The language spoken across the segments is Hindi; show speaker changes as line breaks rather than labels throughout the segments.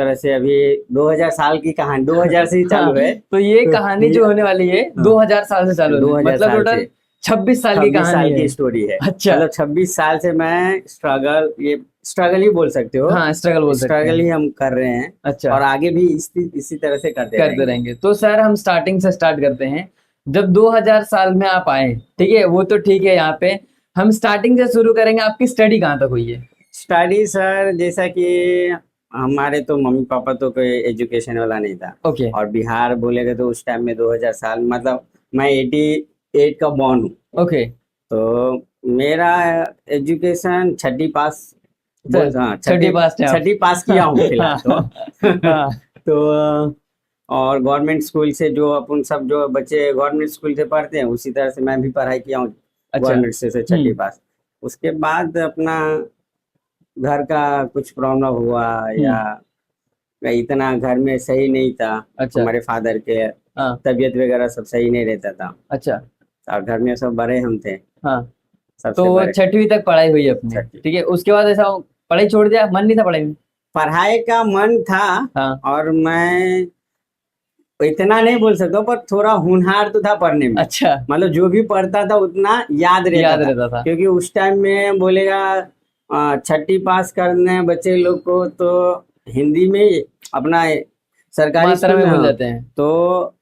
तरह से अभी 2000 साल की कहानी 2000 से ही चालू है।
तो ये
तो
कहानी जो होने वाली है
हाँ,
2000 साल से चालू है,
2000
मतलब
साल
टोटल
से
26 साल की
26
कहानी
साल
है।
की स्टोरी है।
अच्छा।
मतलब 26 साल से मैं स्ट्रगल ही बोल सकते हो।
हाँ, स्ट्रगल बोल सकते
स्ट्रगल
हैं।
ही हम कर रहे हैं
अच्छा,
और आगे भी इसी तरह से करते
करते
रहेंगे।
रहेंगे। तो सर हम स्टार्टिंग से स्टार्ट करते हैं। जब 2000 साल में आप आए, ठीक है, वो तो ठीक है, यहाँ पे हम स्टार्टिंग से शुरू करेंगे। आपकी स्टडी कहाँ तक हुई है?
स्टडी सर, जैसा कि हमारे तो मम्मी पापा तो कोई एजुकेशन वाला नहीं था।
ओके।
और बिहार बोलेगा तो उस टाइम में 2000 साल मतलब मैं 88 का बॉर्न हूँ।
ओके।
तो मेरा एजुकेशन छठी पास
सर,
हाँ,
छठी
छठी
पास थे आप?
छठी पास किया हूँ फिलहाल तो।
हाँ।
तो और गवर्नमेंट स्कूल से जो अपन सब जो बच्चे गवर्नमेंट स्कूल से पढ़ते हैं उसी तरह से मैं भी पढ़ाई किया हूँ।
अच्छा।
गवर्नमेंट से छठी पास। उसके बाद अपना घर का कुछ प्रॉब्लम हुआ या
हम्म।
इतना घर में सही नहीं था।
अच्छा।
हमारे फादर के
हाँ।
तबीयत वगैरह सब सही नहीं रहता था।
अच्छा।
और घर में सब बड़े हम थे,
हाँ।
सबसे
तो
बड़े।
6वीं तक पढ़ाई हुई अपनी,
छठी
ठीक है। उसके बाद ऐसा पढ़ाई छोड़ दिया, मन नहीं था पढ़ाई में?
पढ़ाई का मन था।
हाँ।
और मैं इतना नहीं बोल सकता पर थोड़ा होनहार तो था पढ़ने में।
अच्छा।
मतलब जो भी पढ़ता था उतना याद रहता
याद
था।
रहता था।
क्योंकि उस टाइम में बोलेगा छठी पास करने बच्चे लोग को तो हिंदी में अपना सरकारी
मात्रा
स्कूल
में
में,
भूल
हाँ।
जाते हैं।
तो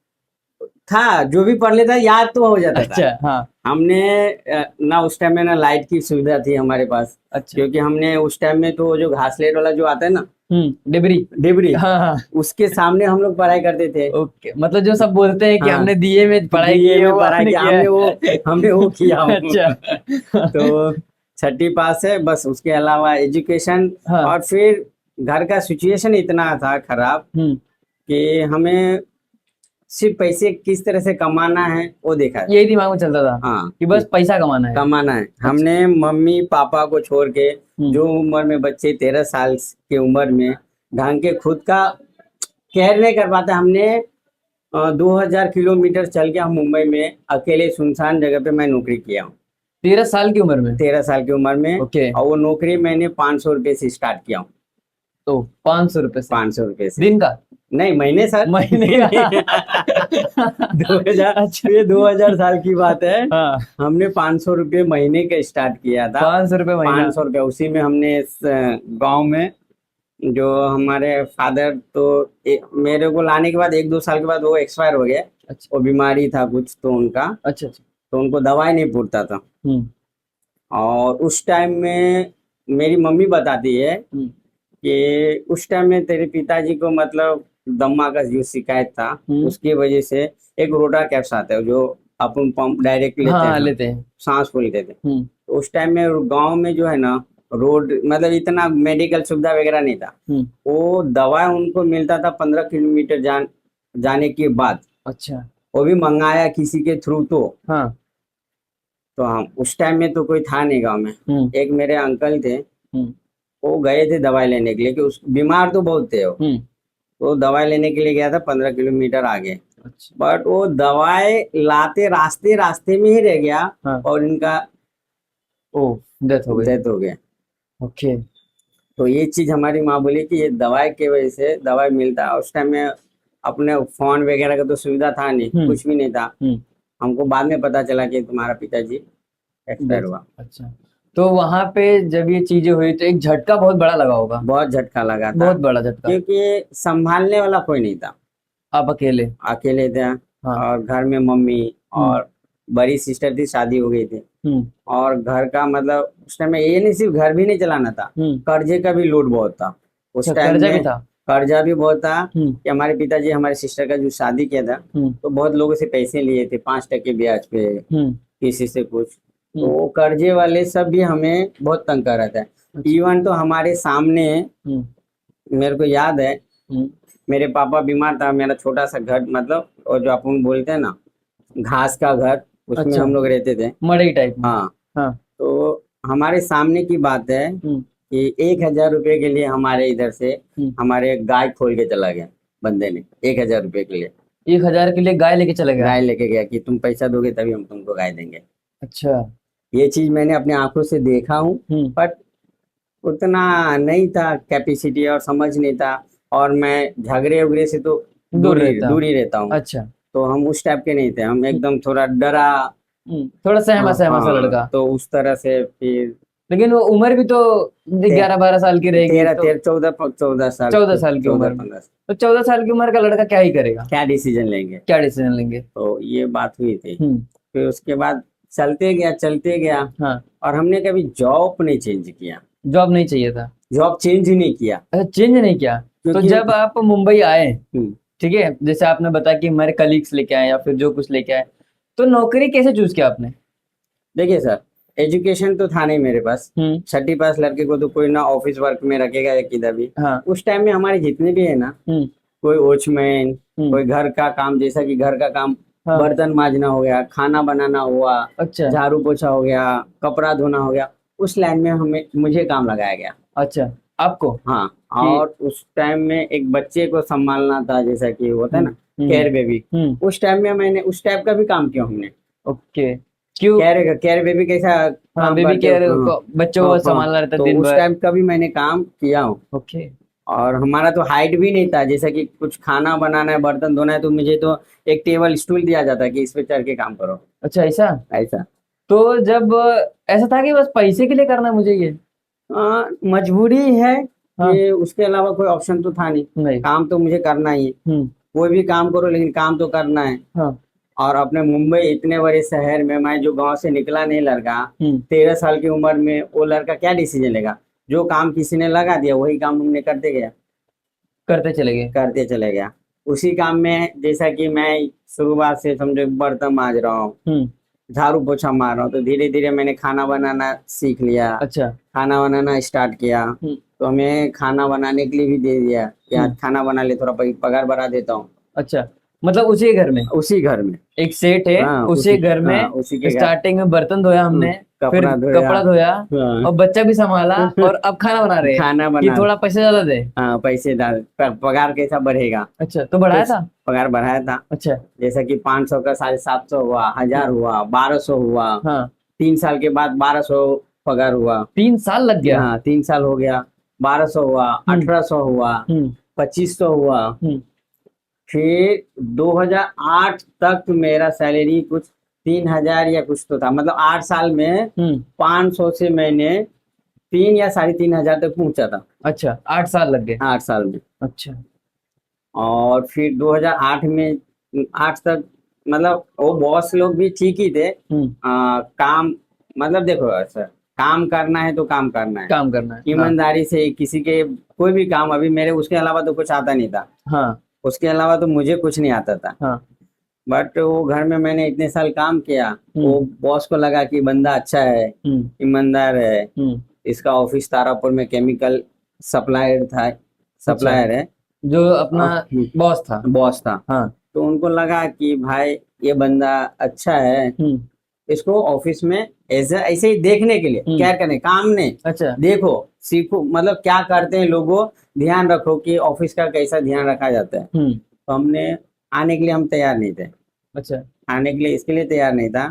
था जो भी पढ़ लेता याद तो हो जाता था।
अच्छा। हाँ।
हमने ना उस टाइम में ना लाइट की सुविधा थी हमारे पास।
अच्छा।
क्योंकि हमने उस टाइम में तो वो जो घासलेट वाला जो आता है ना,
डिबरी।
डिबरी,
हाँ हाँ।
उसके सामने हम लोग पढ़ाई करते थे।
ओके, मतलब जो सब बोलते हैं कि
हाँ,
हमने दिए में पढ़ाई की
बीए
है,
में
वो
पढ़ाई
आपने
किया
किया है।
हमने वो किया हूँ।
अच्छा।
तो छठी पास है बस, उसके अलावा एजुकेशन।
हाँ।
और फिर घर का सिचुएशन इतना था खराब
हम्म।
कि हमें सिर्फ पैसे किस तरह से कमाना है वो देखा है।
यही दिमाग में चलता था
हाँ,
कि बस पैसा कमाना है।
कमाना है।
अच्छा।
हमने मम्मी पापा को छोड़ के
हम्म।
जो उम्र में बच्चे 13 साल की उम्र में ढंग के खुद का केयर नहीं कर पाते, हमने 2000 किलोमीटर चल के हम मुंबई में अकेले सुनसान जगह पे मैं नौकरी किया हूँ।
13 साल की उम्र में?
13 साल की उम्र में।
ओके।
और वो नौकरी मैंने 500 रुपये से स्टार्ट किया हूँ।
तो 500 रुपए से?
500 रुपये से।
दिन का?
नहीं, महीने सर।
महीने का?
2000,
अच्छा।
ये 2000 साल की बात है।
हाँ।
हमने 500 रुपये महीने का स्टार्ट किया था।
500 रुपए महीना?
500 रुपये उसी में हमने गांव में जो हमारे फादर तो मेरे को लाने के बाद 1-2 साल के बाद वो एक्सपायर हो गए।
अच्छा।
वो बीमारी था कुछ तो उनका,
अच्छा। अच्छा।
तो उनको दवाई नहीं पूरता था।
हम्म।
और उस टाइम में मेरी मम्मी बताती है
हम्म।
कि उस टाइम में तेरे पिताजी को मतलब दम्मा का जो शिकायत था, उसकी वजह से एक रोटा कैप्स आता है जो अपन पंप डायरेक्ट लेते
हाँ
हैं
हाँ,
ना,
लेते हैं।
सांस फूल लेते थे। तो उस टाइम में गांव में जो है ना, रोड मतलब इतना मेडिकल सुविधा वगैरह नहीं था। वो दवा उनको मिलता था 15 किलोमीटर जाने के बाद।
अच्छा।
वो भी मंगाया किसी के थ्रू।
हाँ।
तो हम उस टाइम में तो कोई था नहीं गांव में। एक मेरे अंकल थे, वो गए थे दवाई लेने के लिए कि उस बीमार तो बहुत थे वो। तो दवाई लेने के लिए गया था 15 किलोमीटर आगे।
अच्छा।
बट वो दवाई लाते रास्ते रास्ते में ही रह गया।
हाँ।
और इनका
ओ, डेथ हो गई?
डेथ हो गया।
ओके।
तो ये चीज हमारी माँ बोली कि ये दवाई की वजह से दवाई मिलता है। उस टाइम में अपने फोन वगैरह का तो सुविधा था नहीं, कुछ भी नहीं था। हमको बाद में पता चला कि तुम्हारा पिताजी एक्सपायर हुआ।
अच्छा। तो वहां पे जब ये चीजें हुई तो एक झटका बहुत बड़ा लगा होगा?
बहुत झटका लगा था,
बहुत बड़ा झटका।
क्योंकि संभालने वाला कोई नहीं था।
आप अकेले?
अकेले थे।
हाँ।
और घर में मम्मी और बड़ी सिस्टर थी, शादी हो गई थी। और घर का मतलब उस टाइम में ये नहीं सिर्फ घर भी नहीं चलाना था, कर्जे का भी लोड बहुत था उस
अच्छा,
टाइम
कर्जा भी
में।
था?
कर्जा भी बहुत था कि हमारे पिताजी हमारे सिस्टर का जो शादी किया था तो बहुत लोगों से पैसे लिए थे 5% ब्याज पे, किसी से कुछ। तो वो कर्जे वाले सब भी हमें बहुत तंग कर रहा था। इवन तो हमारे सामने मेरे को याद है, मेरे पापा बीमार था, मेरा छोटा सा घर मतलब और जो अपन बोलते हैं ना घास का घर, उसमें
अच्छा,
हम लोग रहते थे।
मड़ई टाइप में?
हाँ।
हाँ।
तो हमारे सामने की बात है कि 1000 रुपये के लिए हमारे इधर से हमारे गाय खोल के चला गया बंदे ने। 1000 रुपये के लिए
1000 के लिए गाय लेके चला गया?
गाय लेके गया कि तुम पैसा दोगे तभी हम तुमको गाय देंगे।
अच्छा।
ये चीज मैंने अपने आंखों से देखा हूँ। बट उतना नहीं था कैपेसिटी और समझ नहीं था। और मैं झगड़े उगड़े से तो दूर ही रहता हूँ।
अच्छा।
तो हम उस टाइप के नहीं थे, हम एकदम थोड़ा डरा।
थोड़ा सहमा सहमा सा लड़का।
तो उस तरह से फिर
लेकिन वो उम्र भी तो 11-12 साल की रहेगी,
तेरह
तो
तेरह 14 साल
14 साल की उम्र में।
14-15
तो 14 साल की उम्र का लड़का क्या ही करेगा,
क्या डिसीजन लेंगे।
क्या डिसीजन लेंगे।
तो ये बात हुई थी।
हम्म।
फिर उसके बाद चलते गया।
हाँ।
और हमने कभी जॉब नहीं चेंज किया,
जॉब नहीं चाहिए था।
जॉब चेंज ही नहीं किया।
अच्छा, चेंज नहीं किया। तो
क्योंकि
जब आप मुंबई आए,
हम्म,
ठीक है, जैसे आपने बताया कि हमारे कलीग्स लेके आए या फिर जो कुछ लेके आए, तो नौकरी कैसे चूज किया आपने।
देखिए सर, एजुकेशन तो था नहीं मेरे पास।
हम्म।
6ठी पास लड़के को तो कोई ना ऑफिस वर्क में रखेगा या किधर भी।
हाँ।
उस टाइम में हमारे जितने भी है ना,
हम्म।
कोई वॉचमैन,
हम्म।
कोई घर का काम, जैसा कि घर का काम,
हाँ।
बर्तन मांजना हो गया, खाना बनाना हुआ,
अच्छा।
झाड़ू पोछा हो गया, कपड़ा धोना हो गया, उस लाइन में हमें मुझे काम लगाया गया।
अच्छा, आपको
हाँ।
कि
और उस टाइम में एक बच्चे को संभालना था, जैसा कि होता है
हम्म।
ना, केयर बेबी।
हम्म।
उस टाइम में मैंने उस टाइप का भी काम किया हमने।
ओके। क्यों।
केयर बेबी कैसा
हाँ,
काम
बेबी
करते
केयर
हो।
को, बच्चों
हाँ
को
हाँ।
संभालना रहता है
तो
दिन
उस
भर।
टाइम का भी मैंने काम किया हूँ।
ओके।
और हमारा तो हाइट भी नहीं था, जैसा कि कुछ खाना बनाना है, बर्तन धोना है, तो मुझे तो एक टेबल स्टूल दिया जाता है कि इस पे चढ़ के काम करो,
अच्छा, ऐसा।
ऐसा।
तो जब ऐसा था कि बस पैसे के लिए करना है मुझे ये।
मजबूरी है
हाँ।
कि उसके अलावा कोई ऑप्शन तो था नहीं।
नहीं।
काम तो मुझे करना ही है।
हम्म।
कोई भी काम करो, लेकिन काम तो करना है।
हाँ।
और अपने मुंबई इतने बड़े शहर में, मैं जो गांव से निकला नहीं लड़का,
हम्म।
13 साल की उम्र में वो लड़का क्या डिसीजन लेगा। जो काम किसी ने लगा दिया वही काम हमने करते गया,
करते चले गए।
करते चले गया। उसी काम में, जैसा कि मैं शुरुआत से समझो बर्तन मांज रहा हूँ,
हम्म।
झाड़ू पोछा मार रहा हूँ, तो धीरे धीरे मैंने खाना बनाना सीख लिया।
अच्छा।
खाना बनाना स्टार्ट किया। तो हमें खाना बनाने के लिए भी दे दिया कि आज खाना बना ले, थोड़ा पगार बढ़ा देता हूँ।
अच्छा, मतलब उसी घर में
उसी घर में।
एक सेठ है,
हाँ,
उसी घर
हाँ,
में
उसी के घर।
स्टार्टिंग में बर्तन धोया हमने, फिर
कपड़ा धोया।
कपड़ा धोया,
हाँ।
और बच्चा भी संभाला, और अब खाना बना रहे हैं
खाना
कि
बना।
थोड़ा पैसे ज्यादा दे।
हाँ, पैसे डाल, पगार कैसा बढ़ेगा।
अच्छा, तो बढ़ाया
कुछ
था।
पगार बढ़ाया था।
अच्छा।
जैसा कि 500 का 750 हुआ, 1000 हुआ, 1200 हुआ।
हाँ।
3 साल के बाद 1200 पगार हुआ।
3 साल लग गया।
हाँ, 3 साल हो गया, 1200 हुआ, 1800 हुआ,
हम्म।
2500 हुआ।
हम्म।
फिर 2008 तक मेरा सैलरी कुछ 3000 या कुछ तो था, मतलब 8 साल में
हम्म।
500 से मैंने 3 या 3.5 हजार तक पहुंचा था।
अच्छा, 8 साल लग गए।
8 साल में।
अच्छा।
और फिर 2008 में 8 तक, मतलब वो बॉस लोग भी ठीक ही थे।
हम्म।
काम, मतलब देखो सर, काम करना है तो काम करना है,
काम करना है, हाँ।
ईमानदारी से। किसी के कोई भी काम, अभी मेरे उसके अलावा तो कुछ आता नहीं था।
हाँ।
उसके अलावा तो मुझे कुछ नहीं आता था।
हाँ।
बट वो घर में मैंने इतने साल काम किया, वो
हम्म।
बॉस को लगा कि बंदा अच्छा है,
हम्म।
ईमानदार है।
हम्म।
इसका ऑफिस तारापुर में केमिकल सप्लायर था,
अच्छा,
सप्लायर है।
जो अपना बॉस था।
बॉस था।
हाँ।
तो उनको लगा कि भाई ये बंदा अच्छा है,
हम्म।
इसको ऑफिस में ऐसा ऐसे ही देखने के लिए, केयर करने, काम नहीं,
अच्छा।
देखो, सीखो, मतलब क्या करते हैं लोगों, ध्यान रखो कि ऑफिस का कैसा ध्यान रखा जाता है। तो हमने आने के लिए हम तैयार नहीं थे।
अच्छा।
आने के लिए इसके लिए तैयार नहीं था,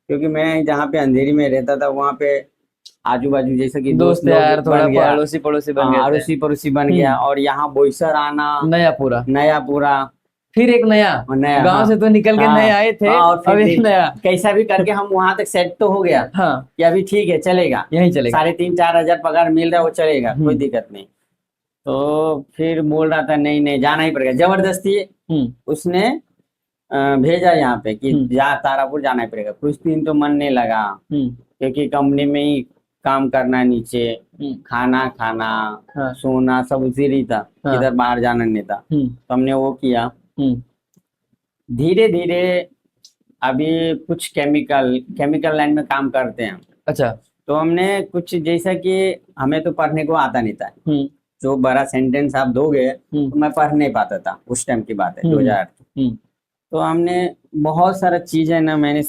क्योंकि मैं जहाँ पे अंधेरी में रहता था वहाँ पे आजू बाजू जैसे कि दोस्त
दोस्त
लोग
यार थोड़ा
बन गया।
पड़ोसी पड़ोसी बन गए थे।
अड़ोसी पड़ोसी बन गया, और यहाँ बोईसर आना,
नया पूरा।
नया पूरा।
फिर एक नया।
और नया,
गांव
हाँ।
से तो निकल के
हाँ,
नए आए थे,
हाँ, और
अब
फिर
एक नया।
कैसा भी करके हम वहां तक सेट तो हो गया
हाँ।
कि अभी ठीक है, चलेगा,
यहीं चलेगा।
3,500-4,000 पगार मिल रहा है, वो चलेगा, कोई दिक्कत नहीं। तो फिर बोल रहा था नहीं नहीं, जाना ही पड़ेगा, जबरदस्ती उसने भेजा यहाँ पे कि जा, तारापुर जाना ही पड़ेगा। कुछ दिन तो मन नहीं लगा, क्योंकि कंपनी में ही काम करना, नीचे खाना खाना,
हाँ।
सोना, सब उसी ही था।
हाँ।
इधर बाहर जाना नहीं था। तो हमने वो किया। धीरे धीरे अभी कुछ केमिकल लाइन में काम करते हैं।
अच्छा।
तो हमने कुछ, जैसा कि हमें तो पढ़ने को आता नहीं था, जो बड़ा सेंटेंस आप दोगे तो मैं पढ़ नहीं पाता था, उस टाइम की बात है, 2008 की। तो हमने बहुत सारा चीजें ना, मैंने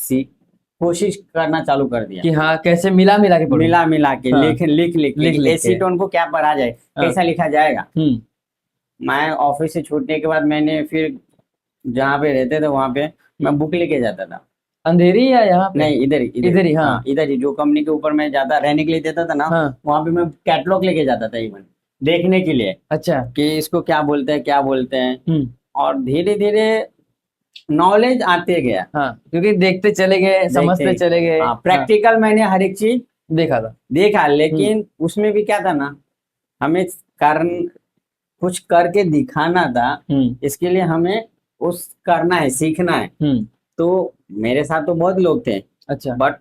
कोशिश करना चालू कर दिया
कि हाँ, कैसे मिला मिला के पढ़ूं।
मिला मिला के,
हाँ।
लिख लिख लिख
लिख
के,
लिख के।
एसीटोन को क्या पढ़ा जाए,
हाँ।
कैसा लिखा जाएगा।
हम्म।
मैं ऑफिस से छूटने के बाद मैंने फिर जहाँ पे रहते थे वहां पे मैं बुक लेके जाता था।
अंधेरी या यहाँ पे।
नहीं, इधर
इधर ही, हाँ।
हाँ, इधर ही जो कंपनी के ऊपर मैं ज्यादा रहने के लिए देता था ना,
हाँ।
वहां पे मैं कैटलॉग लेके जाता था इवन। देखने के लिए
अच्छा।
कि इसको क्या बोलते हैं, क्या बोलते हैं।
हम्म।
और धीरे धीरे नॉलेज आते गया।
हाँ, क्योंकि देखते चले गए, समझते
देखते
चले गए। हाँ,
प्रैक्टिकल मैंने हर एक चीज
देखा था।
देखा, लेकिन उसमें भी क्या था ना, हमें कारण कुछ करके दिखाना था।
हम्म।
इसके लिए हमें उस करना है, सीखना है।
हम्म।
तो मेरे साथ तो बहुत लोग थे,
अच्छा,
बट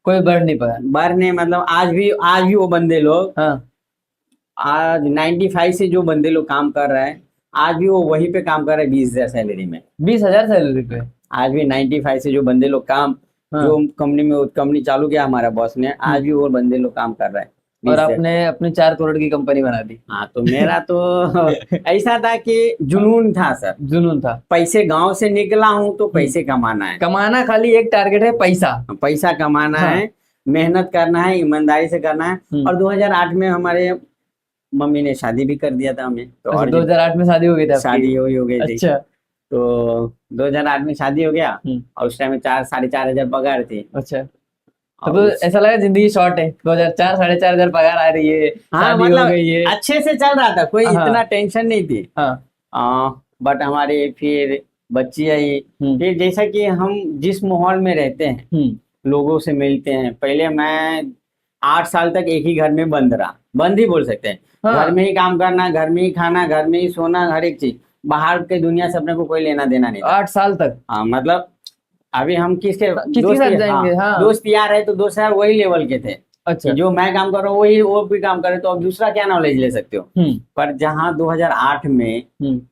कोई बढ़ नहीं पाया।
बार ने मतलब आज भी वो बंदे लोग,
हाँ।
आज 95 से जो बंदे लोग काम कर रहे हैं, आज भी वो वहीं पे काम कर रहे हैं 20,000 सैलरी में।
20,000 सैलरी पे?
आज भी 95 से जो बंदे लोग काम,
हाँ।
जो कंपनी में कंपनी चालू किया हमारा बॉस ने, आज भी वो बंदे लोग काम कर रहे हैं
और
20,000।
आपने अपने 4 करोड़ की कंपनी बना दी।
हाँ, तो मेरा तो ऐसा था कि जुनून था सर।
जुनून था।
पैसे गांव से निकला हूं तो पैसे कमाना है,
कमाना, खाली एक टारगेट है, पैसा।
पैसा कमाना
हाँ।
है, मेहनत करना है, ईमानदारी से करना है। और 2008 में हमारे मम्मी ने शादी भी कर दिया था हमें, तो
अच्छा,
और
2008 में शादी हो गई थी आपकी?
शादी हो गई थी।
अच्छा।
तो 2008 में शादी हो गया, और उस टाइम में 4-4.5 हजार पगार थी।
अच्छा,
और
तो ऐसा लगा जिंदगी शॉर्ट है, 2004 4,500 पगार आ रही है,
हाँ,
शादी हो
मतलब
गई है।
अच्छे से चल रहा था, कोई
हाँ।
इतना टेंशन नहीं थी।
हाँ।
बट हमारे फिर बच्ची आई।
हम्म।
फिर जैसा कि हम जिस माहौल में रहते हैं, लोगों से मिलते हैं, पहले मैं 8 साल तक एक ही घर में बंद रहा, बंद ही बोल सकते हैं।
हाँ।
घर में ही काम करना, घर में ही खाना, घर में ही सोना, हर एक चीज। बाहर के दुनिया से अपने को कोई लेना देना नहीं था।
8 साल तक?
हाँ, मतलब अभी हम किसके
किसके साथ जाएंगे? हाँ।
दोस्त यार है, तो दोस्त यार वही लेवल के थे
अच्छा।
कि जो मैं काम कर रहा हूँ वही वो भी काम करे, तो अब दूसरा क्या नॉलेज ले सकते हो। पर जहाँ 2008 में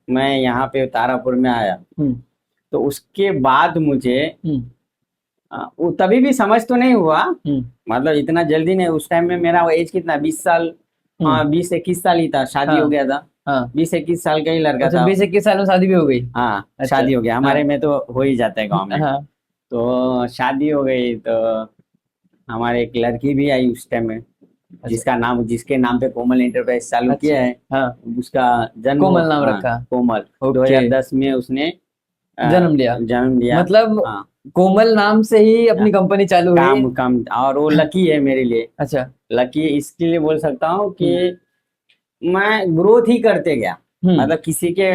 मैं यहाँ पे तारापुर में आया, तो उसके बाद मुझे वो तभी भी समझ तो नहीं हुआ, मतलब इतना जल्दी नहीं। उस टाइम में मेरा एज कितना, 20 साल, 20-21 साल ही था, शादी हो गया था। 20-21 साल का ही लड़का
अच्छा,
था।
20-21 साल में शादी भी हो गई?
हाँ,
अच्छा।
शादी हो गया, हमारे
हाँ।
में तो हो ही जाता है गांव में।
हाँ।
तो शादी हो गई, तो हमारे एक लड़की भी आई उस टाइम में, जिसके नाम पे कोमल एंटरप्राइज चालू किया है।
हाँ।
उसका जन्म
कोमल नाम
हाँ,
रखा?
कोमल।
ओके।
2010 में उसने
जन्म लिया।
मतलब
मतलब कोमल नाम से ही अपनी कंपनी चालू हुई?
काम काम, और वो लकी है मेरे लिए।
अच्छा।
लकी इसके लिए बोल सकता हूँ कि मैं ग्रोथ ही करते गया, मतलब किसी के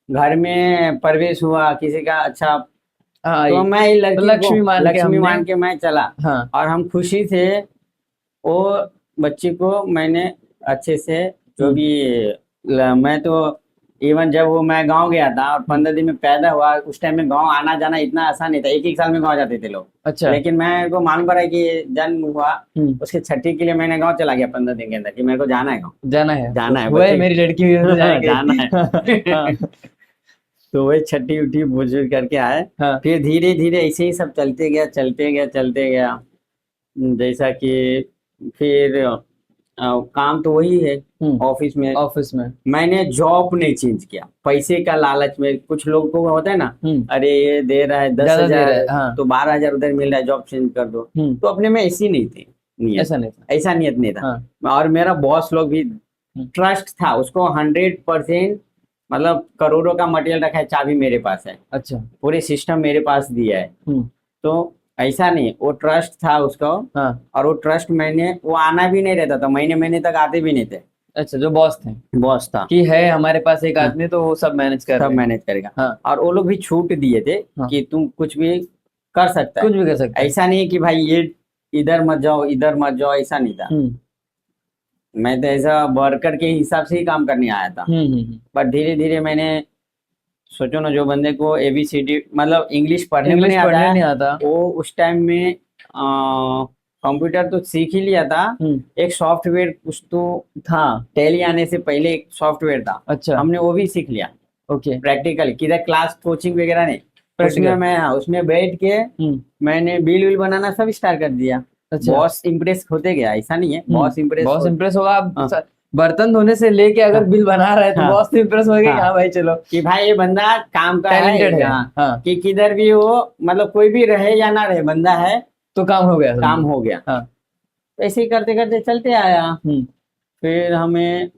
घर में प्रवेश हुआ, किसी का अच्छा,
हाँ,
तो मैं ये लड़की को
लक्ष्मी मान के
लक्ष्मी
हमने।
मान के मैं चला।
हाँ।
और हम खुशी से वो बच्ची को मैंने अच्छे से, जो भी मैं तो इवन जब वो मैं गांव गया था और 15 दिन में पैदा हुआ, उस टाइम में गांव आना जाना इतना आसान नहीं था, एक एक साल में गांव जाते थे लोग।
अच्छा।
लेकिन मैं को मालूम पड़ा कि जन्म हुआ, उसके छठी के लिए मैंने गांव चला गया 15 दिन के अंदर, कि मेरे को जाना है गाँव,
जाना है,
जाना है,
वो है
बच्चे
मेरी लड़की भी, तो जाएंगे।
जाना है।
हाँ।
तो वही छठी उठी बुजुर्ग करके आए।
हाँ।
फिर धीरे धीरे ऐसे ही सब चलते गया, चलते गया, चलते गया। जैसा कि फिर काम तो वही है ऑफिस में।
ऑफिस में
मैंने जॉब नहीं चेंज किया, पैसे का लालच में। कुछ लोग को होता है ना, अरे ये दे रहा है
ज्यादा दे रहा
10,000,
है, हाँ।
तो 12,000 उधर मिल रहा है, जॉब चेंज कर दो। तो अपने में ऐसी नहीं थी नियत,
ऐसा नहीं था।
ऐसा नियत नहीं था।
हाँ।
और मेरा बॉस लोग भी ट्रस्ट था, उसको 100%, मतलब करोड़ों का मटेरियल रखा है, चाबी मेरे पास है,
अच्छा।
पूरे सिस्टम मेरे पास दिया है। तो ऐसा नहीं, वो ट्रस्ट था उसको।
हाँ।
और वो ट्रस्ट मैंने, वो आना भी नहीं रहता था, महीने महीने तक आते भी नहीं थे।
अच्छा, जो बॉस थे,
बॉस था
कि है हमारे पास एक आदमी, तो वो सब मैनेज कर
सब
रहे हैं।
मैनेज करेगा।
हाँ।
और वो लोग भी छूट दिए थे कि तुम कुछ भी कर सकता है,
कुछ भी कर सकते हैं।
ऐसा नहीं कि भाई ये इधर मत जाओ, इधर मत जाओ, ऐसा नहीं था। मैं तो ऐसा वर्कर के हिसाब से ही काम करने आया था। पर धीरे धीरे मैंने, सोचो ना, जो बंदे को ABCD मतलब इंग्लिश पढ़ने में नहीं आता, वो उस टाइम में कंप्यूटर तो सीख ही लिया था। एक सॉफ्टवेयर कुछ तो था, टैली आने से पहले एक सॉफ्टवेयर था।
अच्छा।
हमने वो भी सीख लिया।
ओके।
प्रैक्टिकल, किधर क्लास कोचिंग वगैरह नहीं,
Practical।
उसमें मैं, उसमें बैठ के मैंने बिल विल बनाना सब स्टार्ट कर दिया।
अच्छा।
बॉस इम्प्रेस होते गया, ऐसा नहीं है, बॉस
इम्प्रेस होगा। आप बर्तन धोने से लेके अगर बिल बना रहा है, तो बॉस तो इम्प्रेस हो गया, हाँ भाई चलो,
कि भाई ये बंदा काम का
टैलेंटेड है।
हाँ। कि किधर भी वो, मतलब कोई भी रहे या ना रहे, बंदा है
तो काम हो गया,
काम हो गया।
हाँ।
ऐसे ही करते करते चलते आया। फिर हमें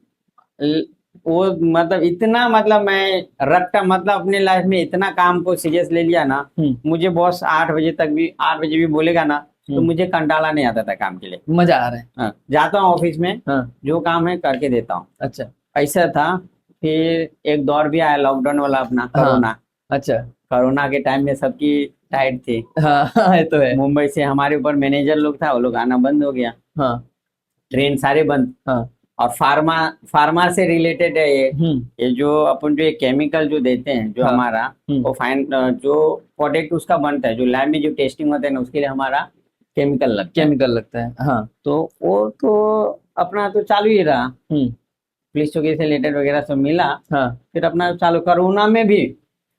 वो मतलब इतना, मतलब मैं रखता, मतलब अपने लाइफ में इतना काम को सीरियस ले लिया ना। मुझे बॉस 8 बजे भी बोलेगा ना, तो मुझे कंटाला नहीं आता था काम के लिए।
मजा आ रहा है।
हाँ, जाता हूँ ऑफिस में,
हाँ।
जो काम है करके देता हूँ।
अच्छा।
ऐसा था। फिर एक दौर भी आया लॉकडाउन वाला अपना,
हाँ।
कोरोना।
अच्छा।
कोरोना के टाइम में सबकी टाइट थी।
हाँ, ये तो है।
मुंबई से हमारे ऊपर मैनेजर लोग था, वो लोग आना बंद हो गया,
हाँ।
ट्रेन सारे बंद।
हाँ।
और फार्मा से रिलेटेड है ये जो अपन जो ये केमिकल जो देते हैं, जो
हाँ।
हमारा वो जो प्रोडक्ट उसका बनता है, जो लैब में जो टेस्टिंग होता है ना, उसके लिए हमारा केमिकल लगता है।
हाँ।
तो वो तो अपना तो चालू ही रहा, पुलिस चौकी से रिलेटेड वगैरह सब मिला।
हाँ।
फिर अपना चालू। कोरोना में भी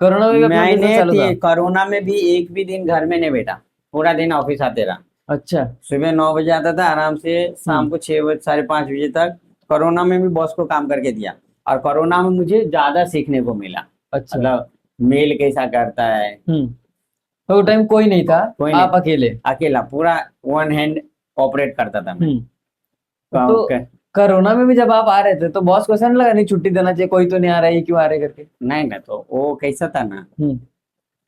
कोरोना में भी अपना बिजनेस चालू था।
कोरोना में भी एक भी दिन घर में नहीं बैठा, पूरा दिन ऑफिस आते रहा।
अच्छा।
सुबह 9 बजे आता था आराम से, शाम को 6 बजे 5:30 बजे तक। कोरोना में भी बॉस को काम करके दिया, और कोरोना में मुझे ज्यादा सीखने को मिला।
अच्छा।
मतलब मेल कैसा करता है।
तो वो टाइम कोई नहीं था,
कोई
आप
नहीं,
अकेले।
अकेला पूरा वन हैंड ऑपरेट करता था मैं।
तो कोरोना में भी जब आप आ रहे थे तो बॉस को ऐसा नहीं लगा नहीं छुट्टी देना चाहिए, कोई तो नहीं आ रहा है, क्यों आ रहे करके?
नहीं, तो वो कैसा था ना,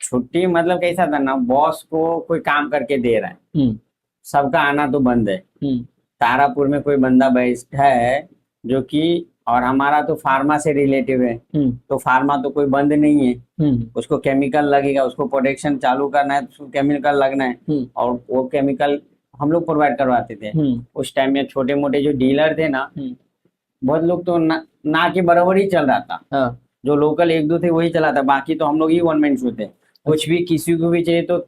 छुट्टी मतलब कैसा था ना, बॉस को कोई काम करके दे रहा है, सबका आना तो बंद है। तारापुर में कोई बंदा बैठा है जो कि, और हमारा तो फार्मा से रिलेटिव है, तो फार्मा तो कोई बंद नहीं है। उसको केमिकल लगेगा, उसको प्रोडक्शन चालू करना है तो उसको केमिकल लगना है, और वो केमिकल हम लोग प्रोवाइड करवाते थे। उस टाइम में छोटे मोटे जो डीलर थे ना, बहुत लोग तो ना के बराबर ही चल रहा था। जो लोकल एक दो थे वही चला था, बाकी तो हम लोग ही वन मैन शो थे। कुछ भी किसी को भी चाहिए तो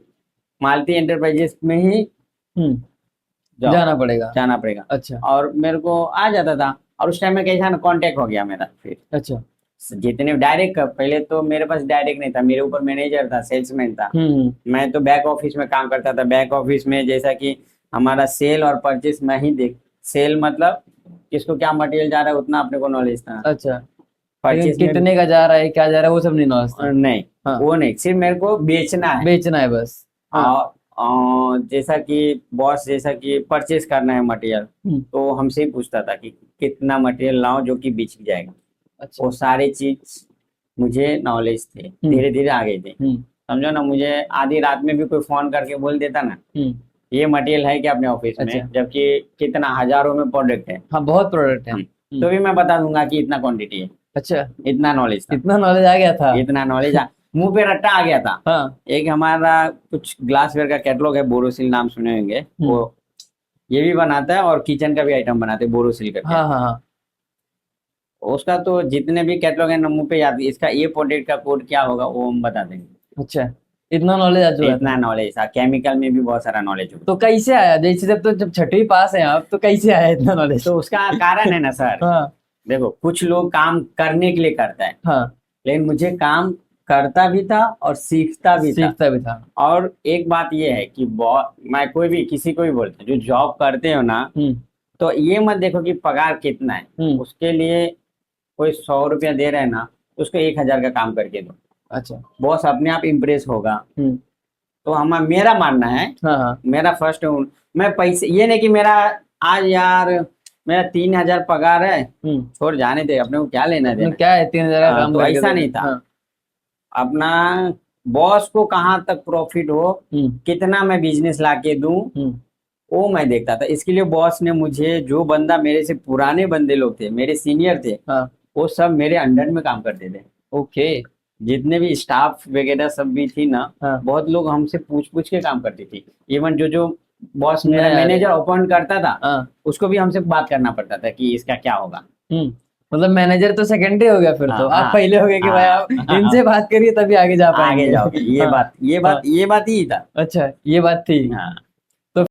मालती एंटरप्राइजेस में ही
जाना पड़ेगा।
अच्छा। और मेरे को आ जाता था, और उस टाइम में कैसा ना कांटेक्ट हो गया मेरा फिर।
अच्छा।
जितने डायरेक्ट, पहले तो मेरे पास डायरेक्ट नहीं था, मेरे ऊपर मैनेजर था, सेल्समैन था। मैं तो बैक ऑफिस में काम करता था। बैक ऑफिस में जैसा कि हमारा सेल और परचेस मैं ही सेल मतलब किसको क्या मटेरियल जा रहा है उतना अपने को नॉलेज था।
अच्छा।
परचेस
कितने का जा रहा है, क्या जा रहा है, वो सब नहीं नॉलेज था?
नहीं। वो नहीं, सिर्फ मेरे को बेचना है बस। जैसा कि बॉस जैसा कि परचेस करना है मटेरियल, तो हमसे ही पूछता था कि कितना मटेरियल लाओ जो कि बिक जाएगा। अच्छा। वो सारे चीज मुझे नॉलेज थे, धीरे धीरे आ गए थे। समझो ना, मुझे आधी रात में भी कोई फोन करके बोल देता ना, ये मटेरियल है क्या अपने ऑफिस में, जबकि कितना हजारों में प्रोडक्ट है। हाँ, बहुत प्रोडक्ट है। तो भी मैं बता दूंगा कि इतना क्वांटिटी है। अच्छा। इतना नॉलेज
आ गया था।
इतना नॉलेज मुंह पे रट्टा आ गया था। हाँ। एक हमारा कुछ ग्लासवेयर का कैटलॉग है, बोरोसिल नाम सुने होंगे, वो ये भी बनाता है और किचन का भी आइटम बनाते हैं बोरोसिल करके।
हाँ।
उसका तो जितने भी कैटलॉग है ना, मुंह पे याद, इसका ये प्रोडक्ट का कोड क्या होगा वो हम बता देंगे।
अच्छा, इतना नॉलेज आ चुका?
इतना नॉलेज था, केमिकल में भी बहुत सारा नॉलेज होगा।
तो कैसे आया, जैसे जब छठवीं पास है आप, तो कैसे आया इतना नॉलेज?
तो उसका कारण है ना सर। हाँ। देखो, कुछ लोग काम करने के लिए करता है। हाँ। लेकिन मुझे काम करता भी था और सीखता भी था। और एक बात ये है कि मैं कोई भी किसी को भी बोलता हूँ, जो जॉब करते हो ना, तो ये मत देखो कि पगार कितना है, उसके लिए कोई 100 रुपया दे रहे हैं ना, तो उसको 1000 का काम करके दो। अच्छा। बॉस अपने आप इम्प्रेस होगा। तो मेरा मानना है। हाँ। मेरा फर्स्ट, मैं पैसे ये नहीं कि मेरा आज यार मेरा 3000 पगार है, छोड़ जाने दे, अपने को क्या लेना देना, क्या है 3000 का काम। तो ऐसा नहीं था। हाँ। अपना बॉस को कहाँ तक प्रॉफिट हो, कितना मैं बिजनेस लाके दूं, वो मैं देखता था। इसके लिए बॉस ने मुझे, जो बंदा मेरे से पुराने बंदे लोग थे, मेरे सीनियर थे, हाँ, वो सब मेरे अंडर में काम करते थे। ओके। जितने भी स्टाफ वगैरह सब भी थी ना, हाँ, बहुत लोग हमसे पूछ के काम करती थी। इवन जो बॉस मेरा मैनेजर अपॉइंट करता था, हाँ, उसको भी हमसे बात करना पड़ता था कि इसका क्या होगा।
मतलब मैनेजर तो सेकेंडरी हो गया फिर। हाँ, तो आप पहले हो गए कि भाई आप इनसे बात करिए तभी आगे जा पाएंगे।
आगे जाओगे। ये बात ही था।
अच्छा, ये बात थी।
हाँ।